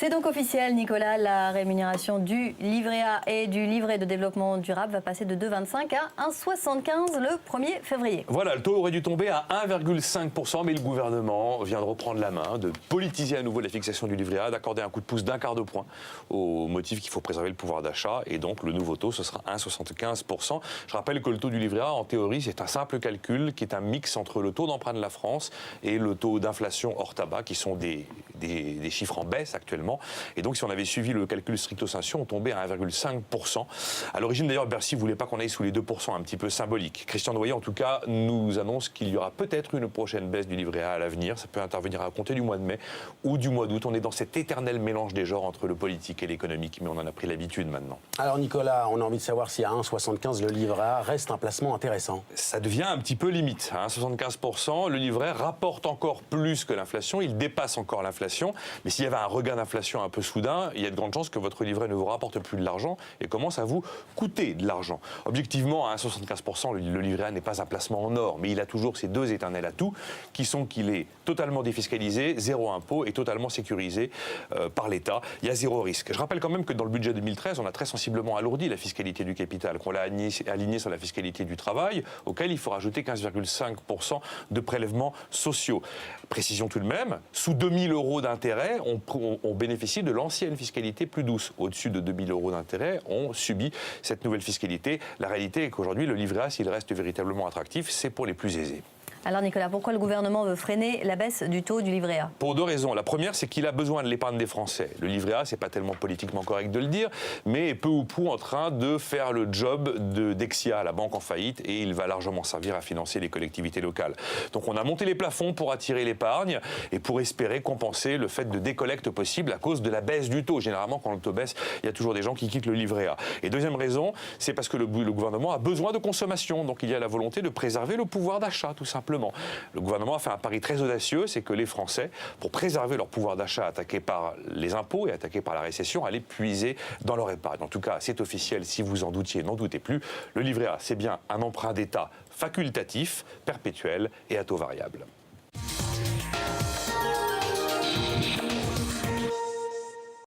C'est donc officiel, Nicolas, la rémunération du livret A et du livret de développement durable va passer de 2,25 à 1,75 le 1er février. Voilà, le taux aurait dû tomber à 1,5%, mais le gouvernement vient de reprendre la main, de politiser à nouveau la fixation du livret A, d'accorder un coup de pouce d'un quart de point au motif qu'il faut préserver le pouvoir d'achat, et donc le nouveau taux, ce sera 1,75%. Je rappelle que le taux du livret A, en théorie, c'est un simple calcul qui est un mix entre le taux d'emprunt de la France et le taux d'inflation hors tabac, qui sont des chiffres en baisse actuellement. Et donc, si on avait suivi le calcul stricto sensu, on tombait à 1,5%. À l'origine, d'ailleurs, Bercy ne voulait pas qu'on aille sous les 2%, un petit peu symbolique. Christian Noyer, en tout cas, nous annonce qu'il y aura peut-être une prochaine baisse du livret A à l'avenir. Ça peut intervenir à compter du mois de mai ou du mois d'août. On est dans cet éternel mélange des genres entre le politique et l'économique, mais on en a pris l'habitude maintenant. Alors, Nicolas, on a envie de savoir si à 1,75, le livret A reste un placement intéressant. Ça devient un petit peu limite. À 1,75%, le livret rapporte encore plus que l'inflation. Il dépasse encore l'inflation. Mais s'il y avait un regain d'inflation un peu soudain, il y a de grandes chances que votre livret ne vous rapporte plus de l'argent et commence à vous coûter de l'argent. Objectivement, à 1,75%, le livret A n'est pas un placement en or, mais il a toujours ces deux éternels atouts qui sont qu'il est totalement défiscalisé, zéro impôt et totalement sécurisé par l'État. Il y a zéro risque. Je rappelle quand même que dans le budget 2013, on a très sensiblement alourdi la fiscalité du capital, qu'on l'a aligné sur la fiscalité du travail, auquel il faut rajouter 15,5% de prélèvements sociaux. Précision tout de même, sous 2 000 € d'intérêt, on bénéficie de l'ancienne fiscalité plus douce. Au-dessus de 2 000 € d'intérêt, on subit cette nouvelle fiscalité. La réalité est qu'aujourd'hui, le livret A, s'il reste véritablement attractif, c'est pour les plus aisés. Alors Nicolas, pourquoi le gouvernement veut freiner la baisse du taux du livret A? Pour deux raisons. La première, c'est qu'il a besoin de l'épargne des Français. Le livret A, c'est pas tellement politiquement correct de le dire, mais est peu ou prou en train de faire le job de Dexia, la banque en faillite, et il va largement servir à financer les collectivités locales. Donc on a monté les plafonds pour attirer l'épargne et pour espérer compenser le fait de décollecte possible à cause de la baisse du taux. Généralement, quand le taux baisse, il y a toujours des gens qui quittent le livret A. Et deuxième raison, c'est parce que le gouvernement a besoin de consommation. Donc il y a la volonté de préserver le pouvoir d'achat, tout simplement. Le gouvernement a fait un pari très audacieux, c'est que les Français, pour préserver leur pouvoir d'achat attaqué par les impôts et attaqué par la récession, allaient puiser dans leur épargne. En tout cas, c'est officiel, si vous en doutiez, n'en doutez plus. Le livret A, c'est bien un emprunt d'État facultatif, perpétuel et à taux variable.